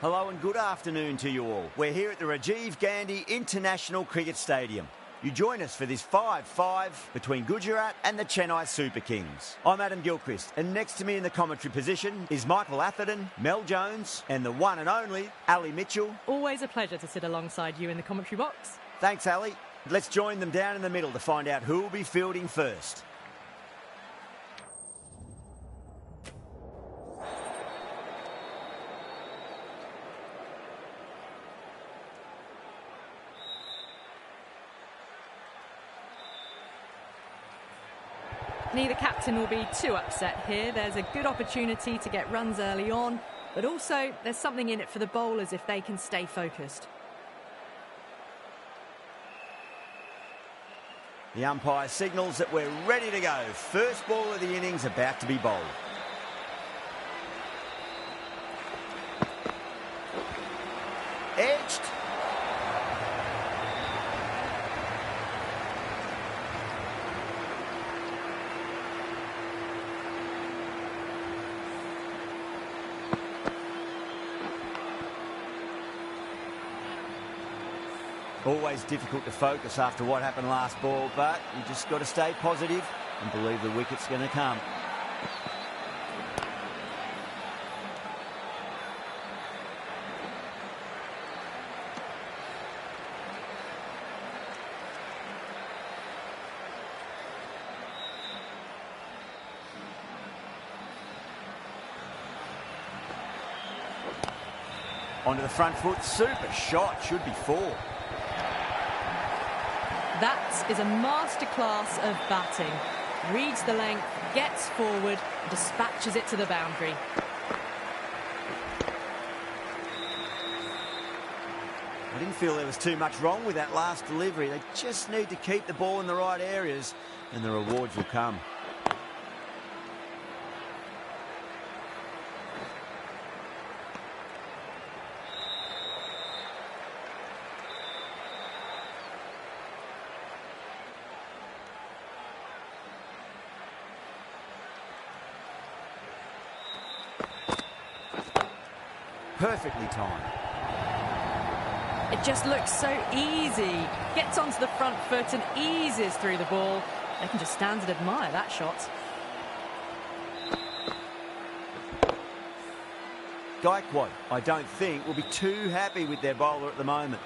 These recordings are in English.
Hello and good afternoon to you all. We're here at the Rajiv Gandhi International Cricket Stadium. You join us for this 5-5 between Gujarat and the Chennai Super Kings. I'm Adam Gilchrist, and next to me in the commentary position is Michael Atherton, Mel Jones, and the one and only Ali Mitchell. Always a pleasure to sit alongside you in the commentary box. Thanks, Ali. Let's join them down in the middle to find out who will be fielding first. Neither captain will be too upset here. There's a good opportunity to get runs early on, but also there's something in it for the bowlers if they can stay focused. The umpire signals that we're ready to go. First ball of the innings about to be bowled. Edged. Always difficult to focus after what happened last ball, but you just got to stay positive and believe the wicket's going to come. Onto the front foot, super shot, should be 4. That is a masterclass of batting. Reads the length, gets forward, and dispatches it to the boundary. I didn't feel there was too much wrong with that last delivery. They just need to keep the ball in the right areas and the rewards will come. Perfectly timed. It just looks so easy. Gets onto the front foot and eases through the ball. They can just stand and admire that shot. Gaikwad, I don't think, will be too happy with their bowler at the moment.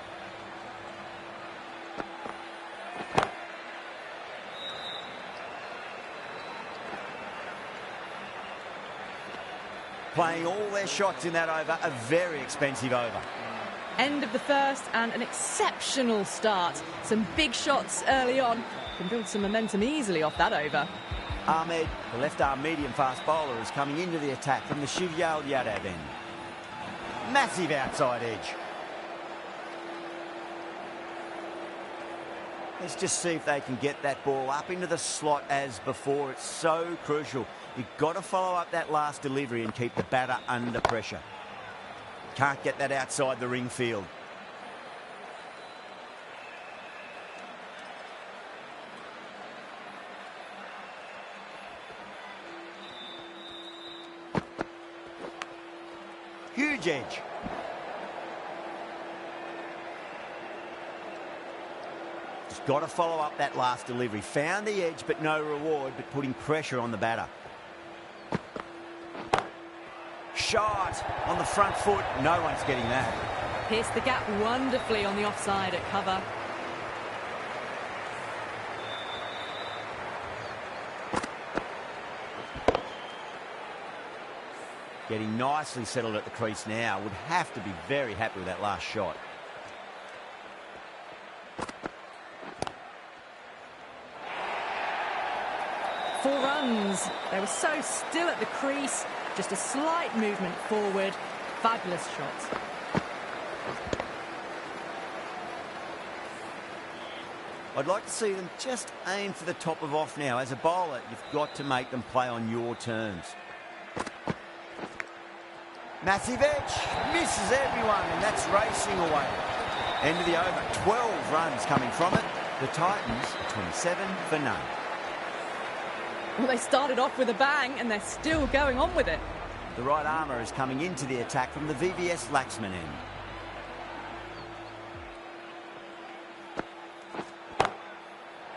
Playing all their shots in that over, a very expensive over. End of the first and an exceptional start. Some big shots early on. Can build some momentum easily off that over. Ahmed, the left-arm medium-fast bowler, is coming into the attack from the Shivyal Yadav end. Massive outside edge. Let's just see if they can get that ball up into the slot as before. It's so crucial. You've got to follow up that last delivery and keep the batter under pressure. Can't get that outside the ring field. Huge edge. Just got to follow up that last delivery. Found the edge, but no reward, but putting pressure on the batter. Shot on the front foot. No one's getting that. Pierced the gap wonderfully on the offside at cover. Getting nicely settled at the crease now. Would have to be very happy with that last shot. Four runs. They were so still at the crease. Just a slight movement forward. Fabulous shot. I'd like to see them just aim for the top of off now. As a bowler, you've got to make them play on your terms. Massive edge. Misses everyone, and that's racing away. End of the over. 12 runs coming from it. The Titans, 27 for none. Well, they started off with a bang and they're still going on with it. The right armour is coming into the attack from the VVS Laxman end.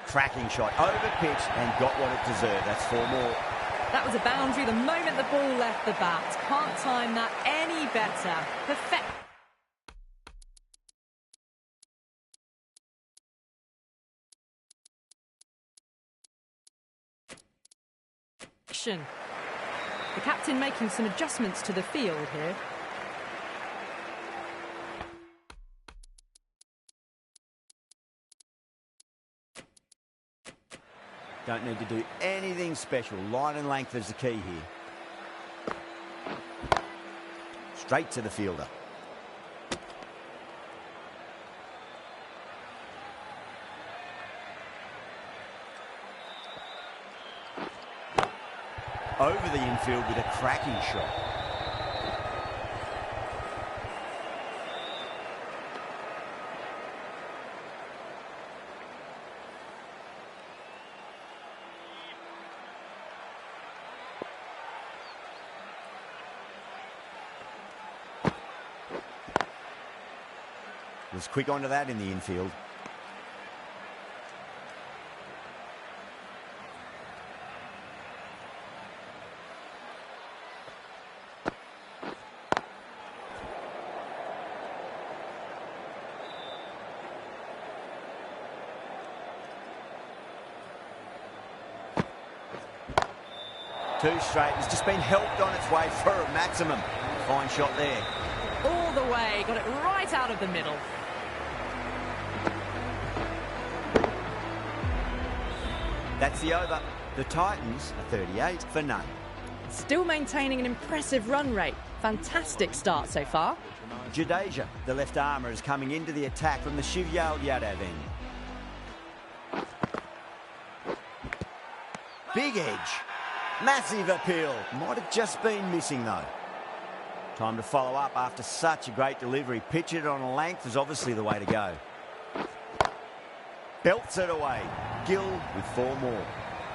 Cracking shot over pitch and got what it deserved. That's 4 more. That was a boundary the moment the ball left the bat. Can't time that any better. Perfection. The captain making some adjustments to the field here. Don't need to do anything special. Line and length is the key here. Straight to the fielder. Over the infield with a cracking shot. Was quick onto that in the infield. Too straight. It's just been helped on its way for a maximum. Fine shot there. All the way. Got it right out of the middle. That's the over. The Titans are 38 for none. Still maintaining an impressive run rate. Fantastic start so far. Jadeja, the left armour, is coming into the attack from the Shivyal Yadav end. Big edge. Massive appeal. Might have just been missing though. Time to follow up after such a great delivery. Pitch it on a length is obviously the way to go. Belts it away. Gill with 4 more.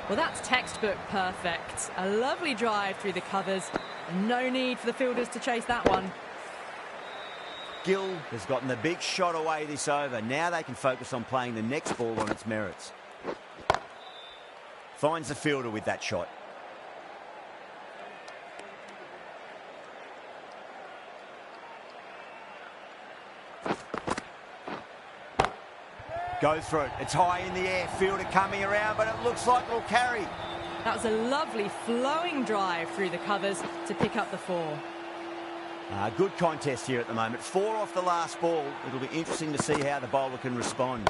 Well, that's textbook perfect. A lovely drive through the covers. No need for the fielders to chase that one. Gill has gotten the big shot away this over. Now they can focus on playing the next ball on its merits. Finds the fielder with that shot. Go through it. It's high in the air. Fielder coming around, but it looks like it'll carry. That was a lovely flowing drive through the covers to pick up the 4. Good contest here at the moment. 4 off the last ball. It'll be interesting to see how the bowler can respond.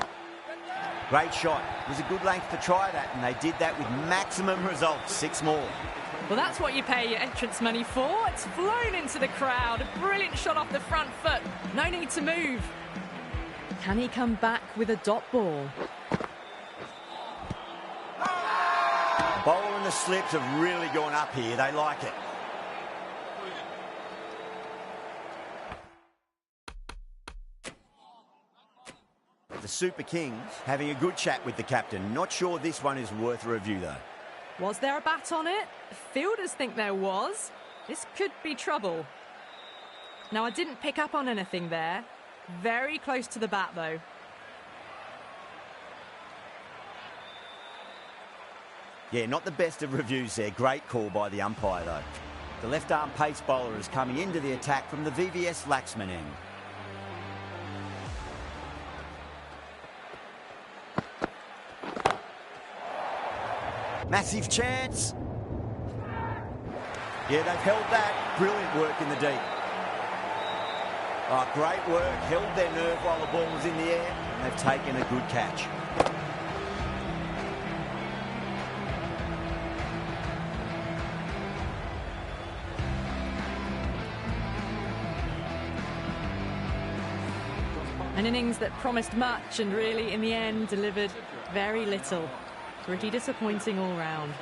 Great shot. It was a good length to try that, and they did that with maximum results. 6 more. Well, that's what you pay your entrance money for. It's flown into the crowd. A brilliant shot off the front foot. No need to move. Can he come back with a dot ball? The bowler and the slips have really gone up here. They like it. The Super Kings having a good chat with the captain. Not sure this one is worth a review, though. Was there a bat on it? Fielders think there was. This could be trouble. Now, I didn't pick up on anything there. Very close to the bat, though. Yeah, not the best of reviews there. Great call by the umpire, though. The left-arm pace bowler is coming into the attack from the VVS Laxman end. Massive chance. Yeah, they've held that. Brilliant work in the deep. Oh, great work. Held their nerve while the ball was in the air. They've taken a good catch. An innings that promised much and really, in the end, delivered very little. Pretty disappointing all round.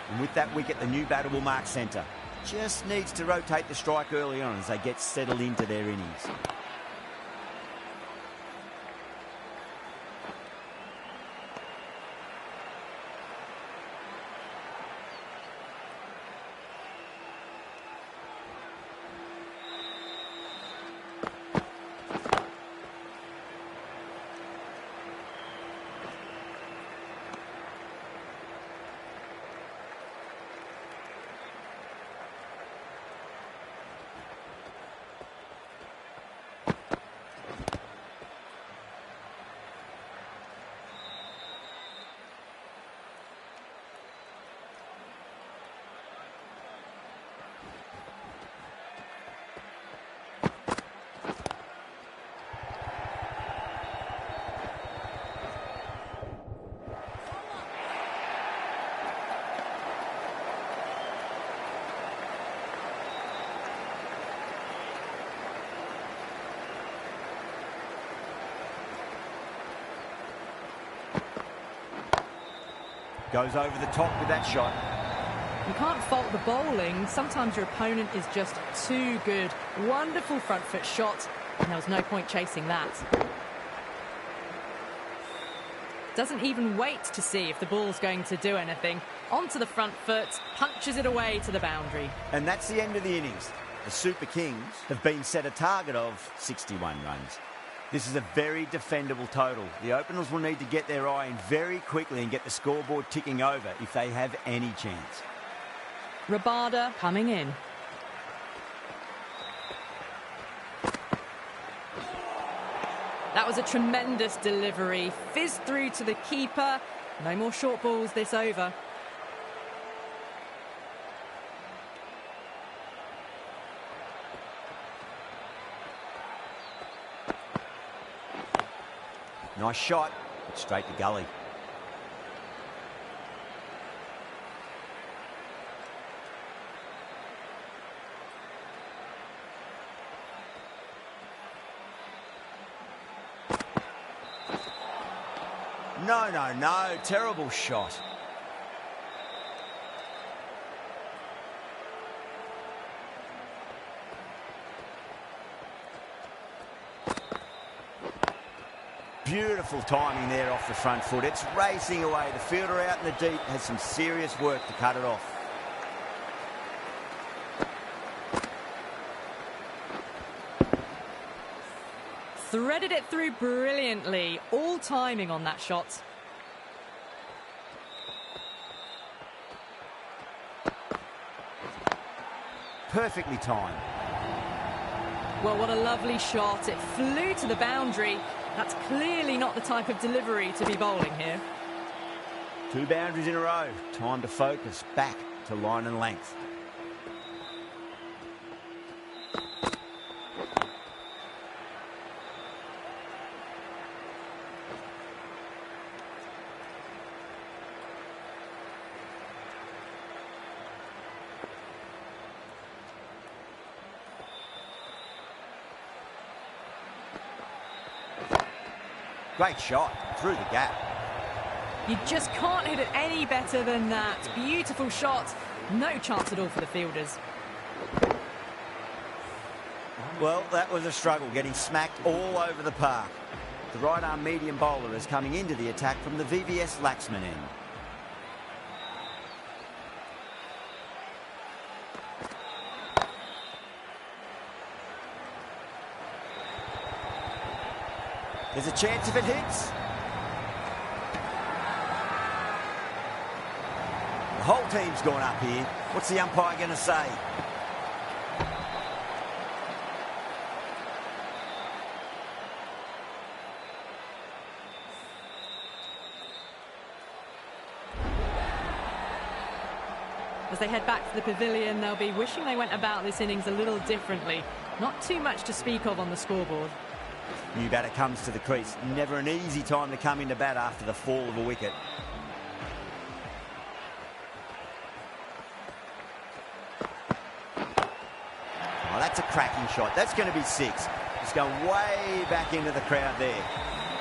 And with that wicket, the new batter will mark centre. Just needs to rotate the strike early on as they get settled into their innings. Goes over the top with that shot. You can't fault the bowling. Sometimes your opponent is just too good. Wonderful front foot shot, and there was no point chasing that. Doesn't even wait to see if the ball's going to do anything. Onto the front foot, punches it away to the boundary. And that's the end of the innings. The Super Kings have been set a target of 61 runs. This is a very defendable total. The openers will need to get their eye in very quickly and get the scoreboard ticking over if they have any chance. Rabada coming in. That was a tremendous delivery. Fizzed through to the keeper. No more short balls this over. Nice shot, but straight to gully. No, terrible shot. Beautiful timing there off the front foot. It's racing away. The fielder out in the deep has some serious work to cut it off. Threaded it through brilliantly. All timing on that shot. Perfectly timed. Well, what a lovely shot. It flew to the boundary. That's clearly not the type of delivery to be bowling here. 2 boundaries in a row. Time to focus back to line and length. Great shot through the gap. You just can't hit it any better than that. Beautiful shot. No chance at all for the fielders. Well, that was a struggle, getting smacked all over the park. The right-arm medium bowler is coming into the attack from the VVS Laxman end. There's a chance if it hits. The whole team's gone up here. What's the umpire going to say? As they head back to the pavilion, they'll be wishing they went about this innings a little differently. Not too much to speak of on the scoreboard. New batter comes to the crease. Never an easy time to come into bat after the fall of a wicket. Oh, that's a cracking shot. That's going to be 6. It's going way back into the crowd there.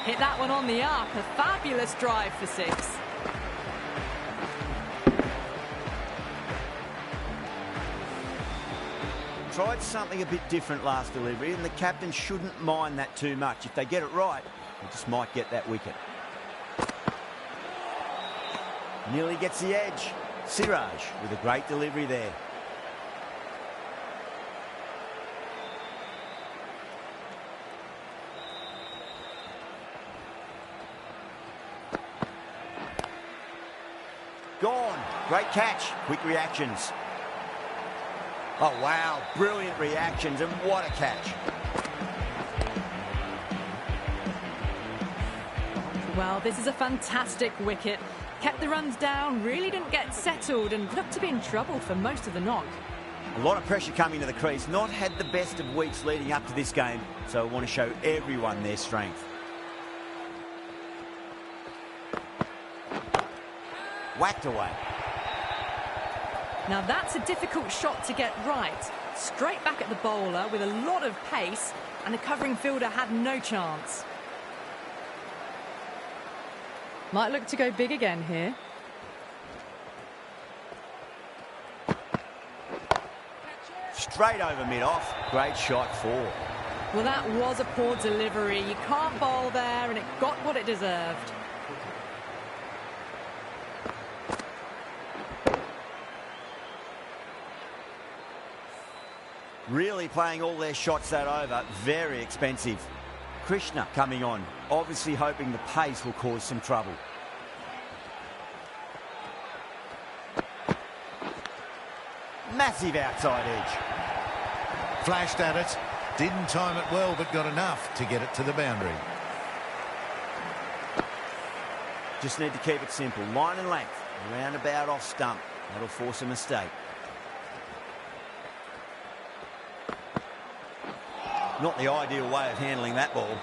Hit that one on the arc. A fabulous drive for 6. Tried something a bit different last delivery, and the captain shouldn't mind that too much. If they get it right, they just might get that wicket. Nearly gets the edge. Siraj with a great delivery there. Gone. Great catch. Quick reactions. Oh, wow. Brilliant reactions, and what a catch. Well, this is a fantastic wicket. Kept the runs down, really didn't get settled, and looked to be in trouble for most of the knock. A lot of pressure coming to the crease. Not had the best of weeks leading up to this game, so I want to show everyone their strength. Whacked away. Now that's a difficult shot to get right. Straight back at the bowler with a lot of pace, and the covering fielder had no chance. Might look to go big again here. straight over mid-off. Great shot, 4. Well, that was a poor delivery. You can't bowl there, and it got what it deserved. Really playing all their shots that over. Very expensive. Krishna coming on, obviously hoping the pace will cause some trouble. Massive outside edge. Flashed at it. Didn't time it well, but got enough to get it to the boundary. Just need to keep it simple. Line and length. Roundabout off stump. That'll force a mistake. Not the ideal way of handling that ball.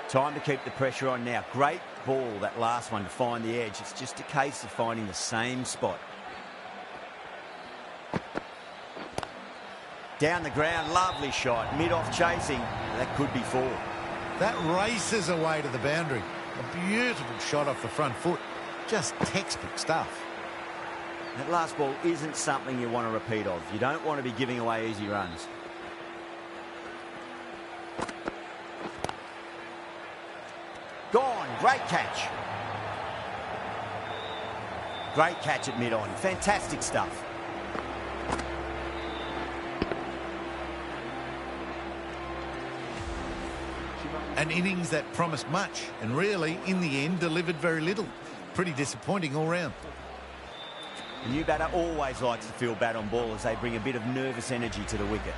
Time to keep the pressure on now. Great ball, that last one, to find the edge. It's just a case of finding the same spot. Down the ground, lovely shot. Mid-off chasing. That could be 4. That races away to the boundary. A beautiful shot off the front foot. Just textbook stuff. That last ball isn't something you want to repeat of. You don't want to be giving away easy runs. Gone. Great catch. Great catch at mid-on. Fantastic stuff. An innings that promised much and really, in the end, delivered very little. Pretty disappointing all round. The new batter always likes to feel bat on ball as they bring a bit of nervous energy to the wicket.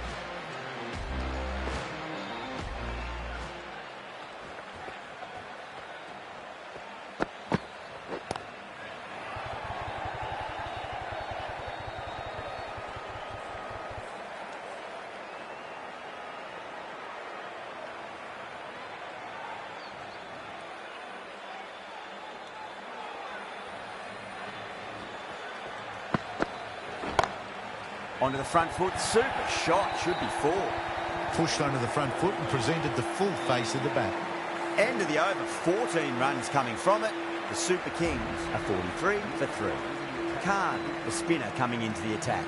Onto the front foot, super shot, should be 4. Pushed onto the front foot and presented the full face of the bat. End of the over, 14 runs coming from it. The Super Kings are 43 for 3. Khan, the spinner, coming into the attack.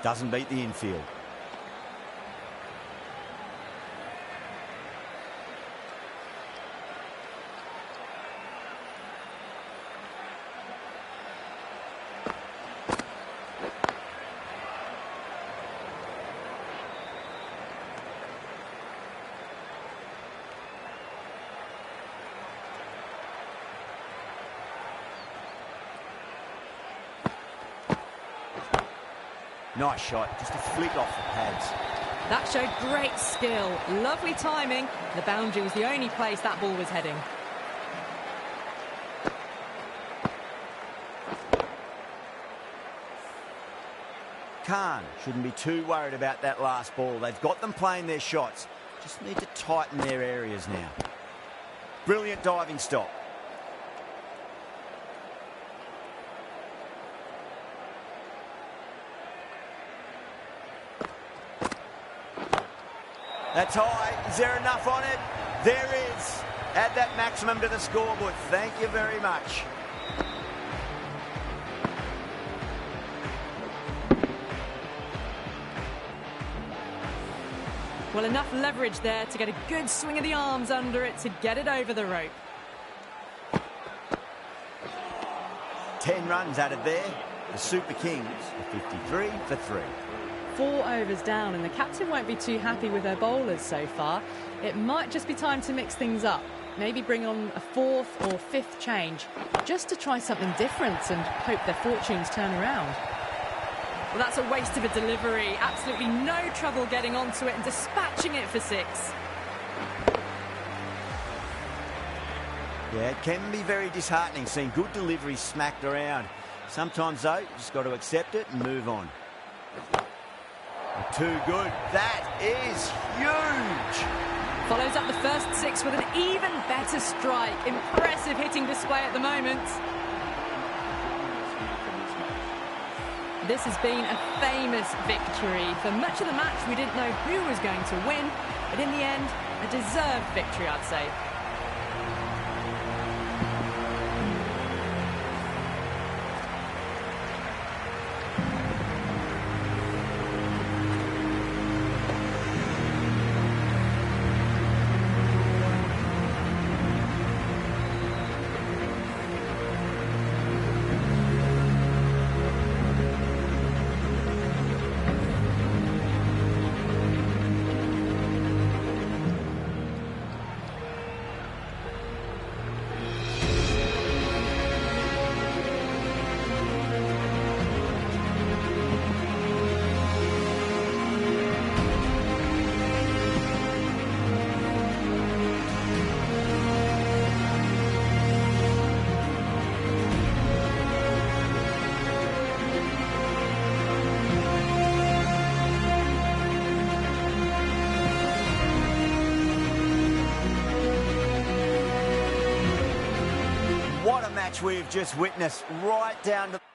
Doesn't beat the infield. Nice shot, just a flick off the pads. That showed great skill. Lovely timing. The boundary was the only place that ball was heading. Khan shouldn't be too worried about that last ball. They've got them playing their shots. Just need to tighten their areas now. Brilliant diving stop. That's high. Is there enough on it? There is. Add that maximum to the scoreboard. Thank you very much. Well, enough leverage there to get a good swing of the arms under it to get it over the rope. 10 runs added there. The Super Kings are 53 for 3. 4 overs down, and the captain won't be too happy with her bowlers so far. It might just be time to mix things up. Maybe bring on a 4th or 5th change, just to try something different and hope their fortunes turn around. Well, that's a waste of a delivery. Absolutely no trouble getting onto it and dispatching it for 6. Yeah, it can be very disheartening seeing good delivery smacked around. Sometimes, though, you just got to accept it and move on. Too good. That is huge. Follows up the first 6 with an even better strike. Impressive hitting display at the moment. This has been a famous victory. For much of the match, we didn't know who was going to win, but in the end, A deserved victory, I'd say. What a match we've just witnessed, right down to...